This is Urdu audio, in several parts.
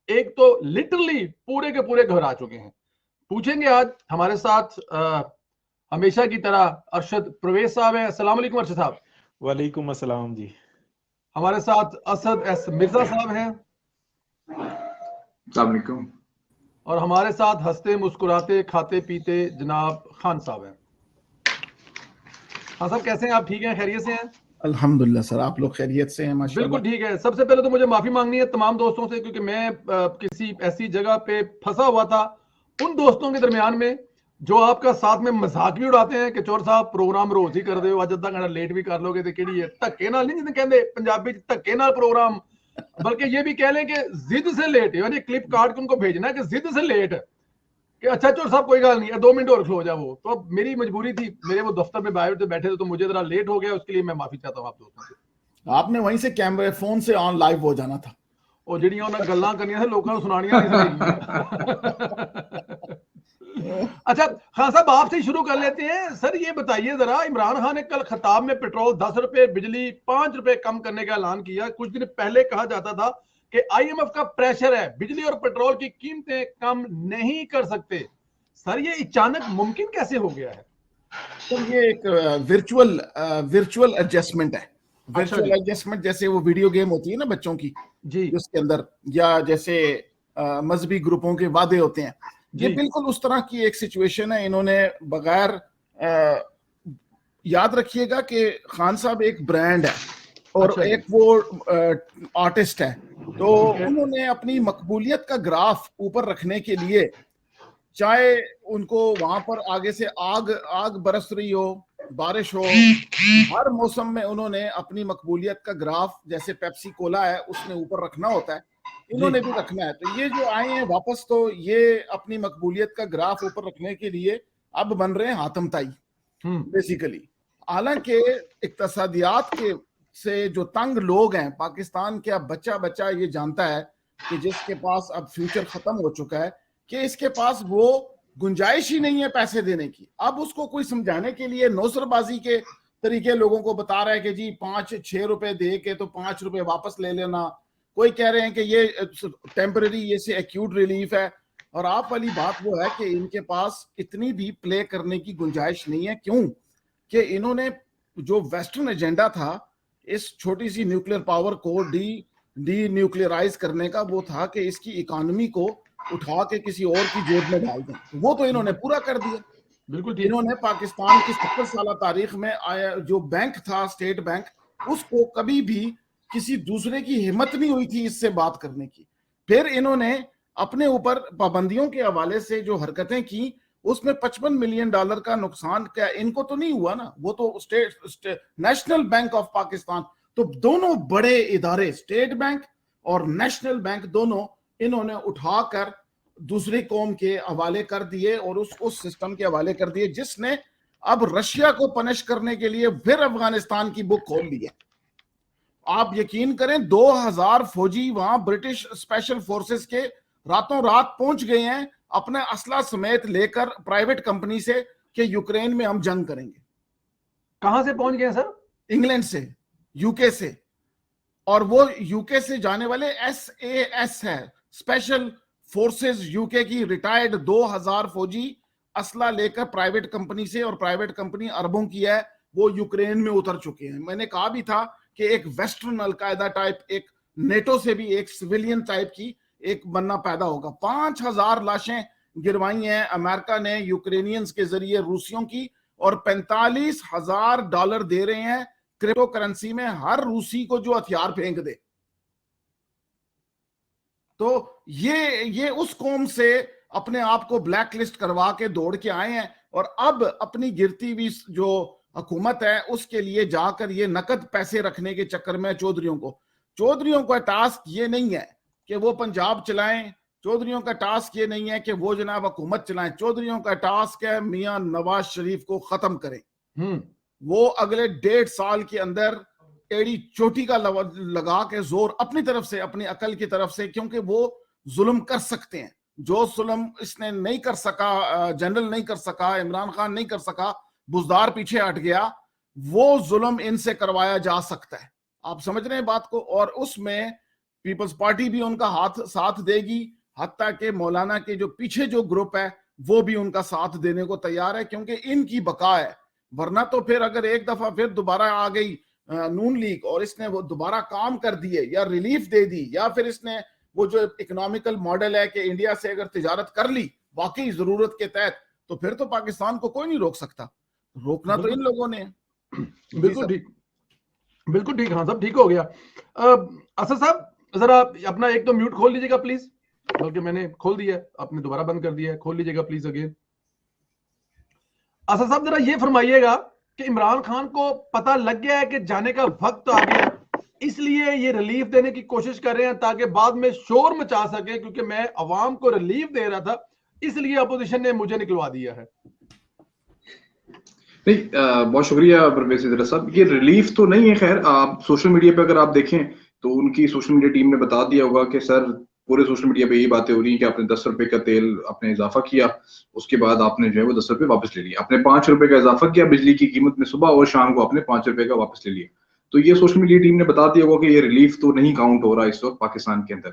ایک تو لٹرلی پورے کے پورے گھبرا چکے ہیں. پوچھیں گے آج ہمارے ساتھ ہمیشہ کی طرح ارشد پرویز صاحب ہیں. السلام علیکم ارشد صاحب. وعلیکم السلام جی. ہمارے ساتھ اسد ایس مرزا صاحب ہیں. السلام علیکم. اور ہمارے ساتھ ہنستے مسکراتے کھاتے پیتے جناب خان صاحب ہیں. خان صاحب کیسے ہیں آپ؟ ٹھیک ہیں؟ خیریت سے ہیں؟ الحمدللہ سر، آپ لوگ خیریت سے ہیں؟ ماشاءاللہ بالکل ٹھیک ہے. سب سے پہلے تو مجھے معافی مانگنی ہے تمام دوستوں سے، کیونکہ میں کسی ایسی جگہ پہ پھنسا ہوا تھا ان دوستوں کے درمیان میں جو آپ کا ساتھ میں مذاق بھی اڑاتے ہیں کہ چور صاحب پروگرام روز ہی کر دے ہو، اج ادھا گھنٹہ لیٹ بھی کر لو گے تو کیڑی ہے دھکے نال نہیں، جنہیں کہندے پنجابی دھکے نال پروگرام، بلکہ یہ بھی کہہ لیں کہ ضد سے لیٹ، یعنی کلپ کاٹ کے ان کو بھیجنا ہے کہ ضد سے لیٹ کہ اچھا چور صاحب کوئی گل نہیں، 2 منٹ اور کھلو جا. وہ تو اب میری مجبوری تھی، میرے وہ دفتر میں بیٹھے تھے تو مجھے ذرا لیٹ ہو گیا، اس کے لیے میں معافی چاہتا ہوں آپ دوستوں سے. آپ نے وہیں سے کیمرے فون سے آن لائیو ہو جانا تھا. اور جڑیاں انہاں گلاں کرنیاں تھے لوکاں نوں سنانیاں نہیں سی. اچھا خان صاحب آپ سے شروع کر لیتے ہیں. سر یہ بتائیے ذرا، عمران خان نے کل خطاب میں پیٹرول 10 روپے، بجلی 5 روپے کم کرنے کا اعلان کیا. کچھ دن پہلے کہا جاتا تھا کہ آئی ایم ایف کا پریشر ہے، بجلی اور پیٹرول کی قیمتیں کم نہیں کر سکتے. سر یہ اچانک ممکن کیسے ہو گیا ہے؟ سر یہ ایک ورچوئل ایڈجسٹمنٹ ہے. ورچوئل ایڈجسٹمنٹ جیسے وہ ویڈیو گیم ہوتی ہے نا بچوں کی، جی جس کے اندر یا جیسے مذہبی گروپوں کے وعدے ہوتے ہیں، یہ بالکل اس طرح کی ایک سچویشن ہے. انہوں نے بغیر یاد رکھیے گا کہ خان صاحب ایک برانڈ ہے اور ایک وہ آرٹسٹ ہے، تو انہوں نے اپنی مقبولیت کا گراف اوپر رکھنے کے لیے، چاہے ان کو وہاں پر آگے سے آگ برس رہی ہو، بارش ہو، ہر موسم میں انہوں نے اپنی مقبولیت کا گراف، جیسے پیپسی کولا ہے اس نے اوپر رکھنا ہوتا ہے، انہوں نے بھی رکھنا ہے. تو یہ جو آئے ہیں واپس، تو یہ اپنی مقبولیت کا گراف اوپر رکھنے کے لیے اب بن رہے ہیں حاتم تائی بیسیکلی. حالانکہ اقتصادیات کے سے جو تنگ لوگ ہیں پاکستان کے، اب بچہ یہ جانتا ہے کہ جس کے پاس اب فیوچر ختم ہو چکا ہے کہ اس کے پاس وہ گنجائش ہی نہیں ہے پیسے دینے کی. اب اس کو کوئی سمجھانے کے لیے نوسر بازی کے طریقے لوگوں کو بتا رہا ہے کہ جی 5-6 روپے دے کے تو 5 روپے واپس لے لینا. کوئی کہہ رہے ہیں کہ یہ ٹیمپرری، یہ سے ایکیوٹ ریلیف ہے. اور آپ والی بات وہ ہے کہ ان کے پاس اتنی بھی پلے کرنے کی گنجائش نہیں ہے. کیوں کہ انہوں نے جو ویسٹرن ایجنڈا تھا اس چھوٹی سی نیوکلیر پاور کو ڈی نیوکلیئرائز کرنے کا، وہ تھا کہ اس کی اکانومی کو اٹھا کے کسی اور کی جیب میں ڈال دیں. وہ تو انہوں نے پورا کر دیا. بالکل. انہوں نے پاکستان کی 70 سالہ تاریخ میں جو بینک تھا اسٹیٹ بینک، اس کو کبھی بھی کسی دوسرے کی ہمت نہیں ہوئی تھی اس سے بات کرنے کی. پھر انہوں نے اپنے اوپر پابندیوں کے حوالے سے جو حرکتیں کی، اس میں $55 ملین کا نقصان کیا ان کو تو نہیں ہوا نا، وہ تو نیشنل بینک آف پاکستان. تو دونوں بڑے ادارے، اسٹیٹ بینک اور نیشنل بینک، دونوں انہوں نے اٹھا کر دوسری قوم کے حوالے کر دیے اور اس سسٹم کے حوالے کر دیے جس نے اب رشیا کو پنش کرنے کے لیے پھر افغانستان کی بک کھول لی ہے. آپ یقین کریں 2000 فوجی وہاں برٹش اسپیشل فورسز کے راتوں رات پہنچ گئے ہیں اپنے اسلحہ سمیت لے کر پرائیویٹ کمپنی سے کہ یوکرین میں ہم جنگ کریں گے. کہاں سے پہنچ گئے سر؟ انگلینڈ سے، یو کے سے. اور وہ یو کے سے جانے والے SAS ہے، اسپیشل فورسز یو کے کی، ریٹائرڈ 2000 فوجی اسلحہ لے کر پرائیویٹ کمپنی سے، اور پرائیویٹ کمپنی اربوں کی ہے، وہ یوکرین میں اتر چکے ہیں. میں نے کہا بھی تھا کہ ایک ویسٹرن القاعدہ ٹائپ، ایک نیٹو سے بھی ایک سویلین ٹائپ کی ایک بننا پیدا ہوگا. 5000 لاشیں گروائی ہیں امریکہ نے یوکرینینز کے ذریعے روسیوں کی، اور $45,000 دے رہے ہیں کرپٹو کرنسی میں ہر روسی کو جو ہتھیار پھینک دے. تو یہ اس قوم سے اپنے آپ کو بلیک لسٹ کروا کے دوڑ کے آئے ہیں، اور اب اپنی گرتی ہوئی جو حکومت ہے اس کے لیے جا کر یہ نقد پیسے رکھنے کے چکر میں چودھریوں کا ٹاسک یہ نہیں ہے کہ وہ پنجاب چلائیں، چودھریوں کا ٹاسک یہ نہیں ہے کہ وہ جناب حکومت چلائیں. چودھریوں کا ٹاسک ہے میاں نواز شریف کو ختم کریں. وہ اگلے 1.5 سال کے اندر ایڑی چوٹی کا لگا کے زور اپنی طرف سے، اپنی عقل کی طرف سے، کیونکہ وہ ظلم کر سکتے ہیں. جو ظلم اس نے نہیں کر سکا، جنرل نہیں کر سکا، عمران خان نہیں کر سکا، بزدار پیچھے ہٹ گیا، وہ ظلم ان سے کروایا جا سکتا ہے. آپ سمجھ رہے ہیں بات کو؟ اور اس میں پیپلز پارٹی بھی ان کا ہاتھ ساتھ دے گی, حتیٰ کہ مولانا کے جو پیچھے جو گروپ ہے وہ بھی ان کا ساتھ دینے کو تیار ہے, کیونکہ ان کی بقا ہے. ورنہ تو پھر اگر ایک دفعہ پھر دوبارہ آ گئی نون لیگ اور اس نے وہ دوبارہ کام کر دیے یا ریلیف دے دی, یا پھر اس نے وہ جو اکنامیکل ماڈل ہے کہ انڈیا سے اگر تجارت کر لی واقعی ضرورت کے تحت, تو پھر تو پاکستان کو کوئی نہیں روک سکتا. روکنا تو ان لوگوں نے. بالکل ٹھیک, بالکل ٹھیک. ہاں صاحب ٹھیک ہو گیا. اسد صاحب ذرا اپنا ایک تو میوٹ کھول لیجیے گا پلیز, بلکہ میں نے کھول دیا ہے, آپ نے دوبارہ بند کر دیا ہے, کھول لیجیے گا پلیز اگین. اسد صاحب ذرا یہ فرمائیے گا کہ عمران خان کو پتہ لگ گیا ہے کہ جانے کا وقت آ گیا, اس لیے یہ ریلیف دینے کی کوشش کر رہے ہیں تاکہ بعد میں شور مچا سکے, کیونکہ میں عوام کو ریلیف دے رہا تھا اس لیے اپوزیشن نے مجھے نکلوا دیا ہے. نہیں, بہت شکریہ پروفیسر ادریس صاحب. یہ ریلیف تو نہیں ہے. خیر, آپ سوشل میڈیا پہ اگر آپ دیکھیں تو ان کی سوشل میڈیا ٹیم نے بتا دیا ہوگا کہ سر پورے سوشل میڈیا پہ یہی باتیں ہو رہی ہیں کہ آپ نے 10 روپے کا تیل آپ نے اضافہ کیا, اس کے بعد آپ نے جو ہے وہ 10 روپے واپس لے لیا, آپ نے 5 روپے کا اضافہ کیا بجلی کی قیمت میں صبح, اور شام کو آپ نے 5 روپے کا واپس لے لیا. تو یہ سوشل میڈیا ٹیم نے بتا دیا ہوگا کہ یہ ریلیف تو نہیں کاؤنٹ ہو رہا اس وقت پاکستان کے اندر.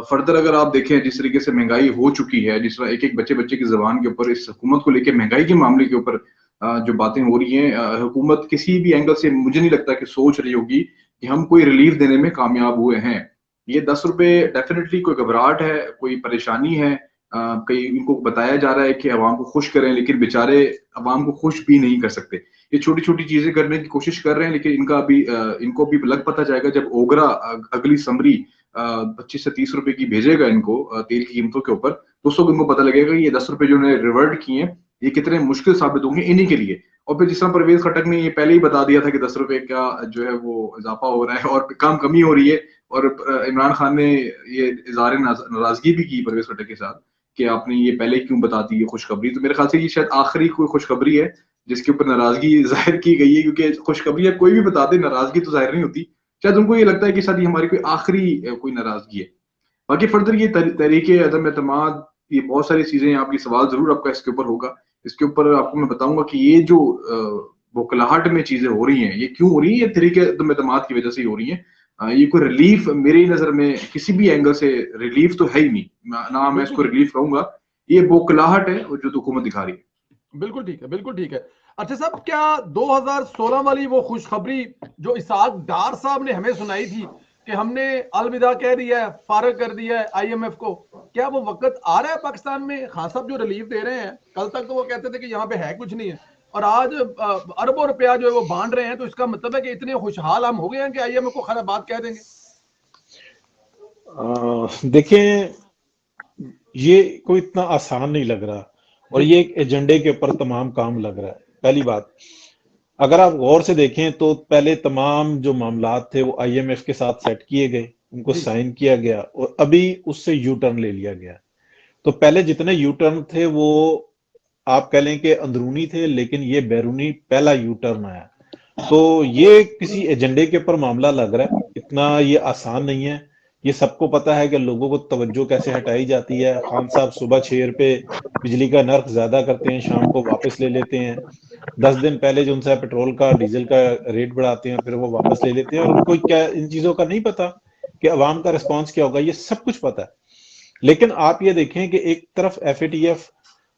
فردر اگر آپ دیکھیں جس طریقے سے مہنگائی ہو چکی ہے, جس طرح ایک ایک بچے کی زبان کے اوپر اس حکومت کو لے کے مہنگائی کے معاملے کے اوپر جو باتیں ہو رہی ہیں, حکومت کسی بھی اینگل سے مجھے نہیں لگتا کہ سوچ رہی ہوگی کہ ہم کوئی ریلیف دینے میں کامیاب ہوئے ہیں. یہ 10 روپے ڈیفینیٹلی کوئی گھبراہٹ ہے, کوئی پریشانی ہے, کئی ان کو بتایا جا رہا ہے کہ عوام کو خوش کریں, لیکن بیچارے عوام کو خوش بھی نہیں کر سکتے. یہ چھوٹی چھوٹی چیزیں کرنے کی کوشش کر رہے ہیں, لیکن ان کو بھی لگ پتہ جائے گا جب اوگرا اگلی سمری 25 سے 30 روپے کی بھیجے گا ان کو تیل کی قیمتوں کے اوپر, تو اس وقت ان کو پتہ لگے گا کہ یہ 10 روپے جو انہوں نے ریورٹ کیے ہیں یہ کتنے مشکل ثابت ہوں گے انہی کے لیے. اور پھر جس طرح پرویز خٹک نے یہ پہلے ہی بتا دیا تھا کہ 10 روپے کا جو ہے وہ اضافہ ہو رہا ہے اور کام کمی ہو رہی ہے, اور عمران خان نے یہ اظہار ناراضگی بھی کی پرویز خٹک کے ساتھ کہ آپ نے یہ پہلے کیوں بتا دی یہ خوشخبری. تو میرے خیال سے یہ شاید آخری کوئی خوشخبری ہے جس کے اوپر ناراضگی ظاہر کی گئی ہے, کیونکہ خوشخبری ہے کوئی بھی بتا دے ناراضگی تو ظاہر نہیں ہوتی. شاید ان کو یہ لگتا ہے کہ شاید یہ ہماری کوئی آخری کوئی ناراضگی ہے. باقی فردر یہ تحریک عدم اعتماد, یہ بہت ساری چیزیں ہیں, آپ کی سوال ضرور آپ کا اس کے اوپر ہوگا. اس کے اوپر آپ کو میں بتاؤں گا کہ یہ جو بوکھلاہٹ میں چیزیں ہو رہی ہیں یہ کیوں ہو رہی ہیں, یہ تحریک عدم اعتماد کی وجہ سے ہی ہو رہی ہیں. یہ کوئی ریلیف میری نظر میں کسی بھی اینگل سے ریلیف تو ہے ہی نہیں, نہ میں اس کو ریلیف کہوں گا, یہ بوکھلاہٹ ہے جو حکومت دکھا رہی ہے. بالکل ٹھیک ہے, بالکل ٹھیک ہے. اچھا صاحب, کیا 2016 والی وہ خوشخبری جو اسحاق ڈار صاحب نے ہمیں سنائی تھی کہ ہم نے الوداع کہہ دیا ہے, فارغ کر دیا ہے IMF کو, کیا وہ وقت آ رہا ہے پاکستان میں؟ خان صاحب جو ریلیف دے رہے ہیں, کل تک تو وہ کہتے تھے کہ یہاں پہ ہے کچھ نہیں ہے, اور آج اربوں روپیہ جو ہے وہ بانٹ رہے ہیں, تو اس کا مطلب ہے کہ اتنے خوشحال ہم ہو گئے ہیں کہ IMF کو خرابات کہہ دیں گے. دیکھیں, یہ کوئی اتنا آسان نہیں لگ رہا, اور یہ ایک ایجنڈے کے اوپر تمام کام لگ رہا ہے. پہلی بات, اگر آپ غور سے دیکھیں تو پہلے تمام جو معاملات تھے وہ IMF کے ساتھ سیٹ کیے گئے, ان کو سائن کیا گیا, اور ابھی اس سے یو ٹرن لے لیا گیا. تو پہلے جتنے یو ٹرن تھے وہ آپ کہہ لیں کہ اندرونی تھے, لیکن یہ بیرونی پہلا یو ٹرن آیا. تو یہ کسی ایجنڈے کے اوپر معاملہ لگ رہا ہے, اتنا یہ آسان نہیں ہے. یہ سب کو پتا ہے کہ لوگوں کو توجہ کیسے ہٹائی جاتی ہے. خان صاحب صبح 6 روپے بجلی کا نرخ زیادہ کرتے ہیں, شام کو واپس لے لیتے ہیں. 10 دن پہلے جو ان سے پیٹرول کا ڈیزل کا ریٹ بڑھاتے ہیں, پھر وہ واپس لے لیتے ہیں, اور ان کو کیا ان چیزوں کا نہیں پتا کہ عوام کا ریسپانس کیا ہوگا. یہ سب کچھ پتا ہے. لیکن آپ یہ دیکھیں کہ ایک طرف FATF,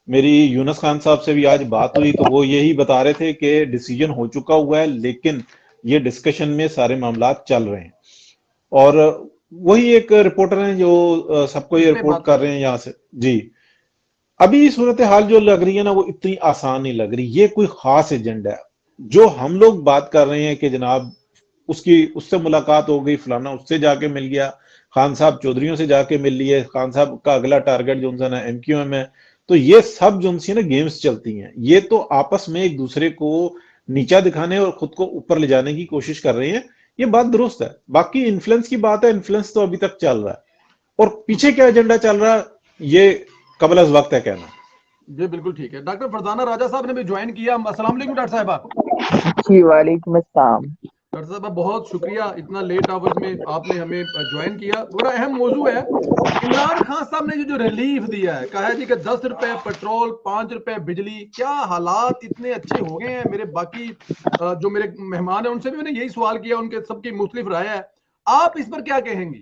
میری یونس خان صاحب سے بھی آج بات ہوئی تو وہ یہی بتا رہے تھے کہ ڈیسیجن ہو چکا ہوا ہے, لیکن یہ ڈسکشن میں سارے معاملات چل رہے ہیں. اور وہی ایک رپورٹر ہیں جو سب کو یہ رپورٹ کر رہے ہیں یہاں سے. جی, ابھی صورتحال جو لگ رہی ہے نا وہ اتنی آسان نہیں لگ رہی. یہ کوئی خاص ایجنڈا ہے. جو ہم لوگ بات کر رہے ہیں کہ جناب اس سے ملاقات ہو گئی, فلانا اس سے جا کے مل گیا, خان صاحب چودھریوں سے جا کے مل لیے, خان صاحب کا اگلا ٹارگٹ جو ان سے نا MQM ہے, تو یہ سب جو ان سے نا گیمز چلتی ہیں. یہ تو آپس میں ایک دوسرے کو نیچا دکھانے اور خود کو اوپر لے جانے کی کوشش کر رہے ہیں. یہ بات درست ہے. باقی انفلوئنس کی بات ہے, انفلوئنس تو ابھی تک چل رہا ہے, اور پیچھے کیا ایجنڈا چل رہا ہے یہ قبل از وقت ہے کہنا. جی بالکل ٹھیک ہے. ڈاکٹر فرزانہ راجہ صاحب نے بھی جوائن کیا. السلام علیکم ڈاکٹر صاحبہ. جی وعلیکم السلام. ڈاکٹر صاحبہ بہت شکریہ, اتنا لیٹ آورز میں آپ نے ہمیں جوائن کیا. بڑا اہم موضوع ہے. عمران خان صاحب نے جو ریلیف دیا ہے, کہا ہے جی کہ 10 روپے پیٹرول, 5 روپے بجلی. کیا حالات اتنے اچھے ہو گئے ہیں؟ میرے باقی جو میرے مہمان ہیں ان سے بھی میں نے یہی سوال کیا, ان کے سب کی مختلف رائے ہے. آپ اس پر کیا کہیں گی؟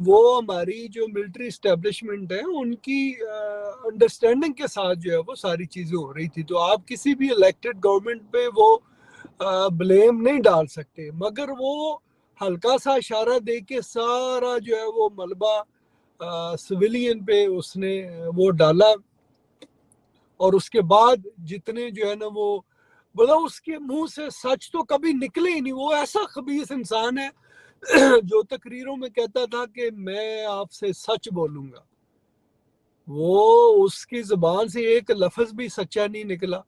وہ ہماری جو ملٹری اسٹیبلشمنٹ ہے ان کی انڈرسٹینڈنگ کے ساتھ جو ہے وہ ساری چیزیں ہو رہی تھی. تو آپ کسی بھی الیکٹڈ گورنمنٹ پہ وہ بلیم نہیں ڈال سکتے, مگر وہ ہلکا سا اشارہ دے کے سارا جو ہے وہ ملبہ سویلین پہ اس نے وہ ڈالا, اور اس کے بعد جتنے جو ہے نا وہ مطلب اس کے منہ سے سچ تو کبھی نکلے ہی نہیں. وہ ایسا خبیث انسان ہے جو تقریروں میں کہتا تھا کہ میں آپ سے سچ بولوں گا, وہ اس کی زبان سے ایک لفظ بھی سچا نہیں نکلا.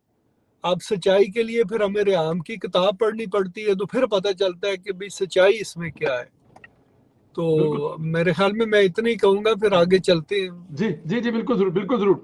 اب سچائی کے لیے پھر ہمیں ریحام کی کتاب پڑھنی پڑتی ہے تو پھر پتہ چلتا ہے کہ بھی سچائی اس میں کیا ہے. تو میرے خیال میں اتنا ہی کہوں گا, پھر آگے چلتے ہیں. جی جی جی بالکل ضرور بالکل ضرور.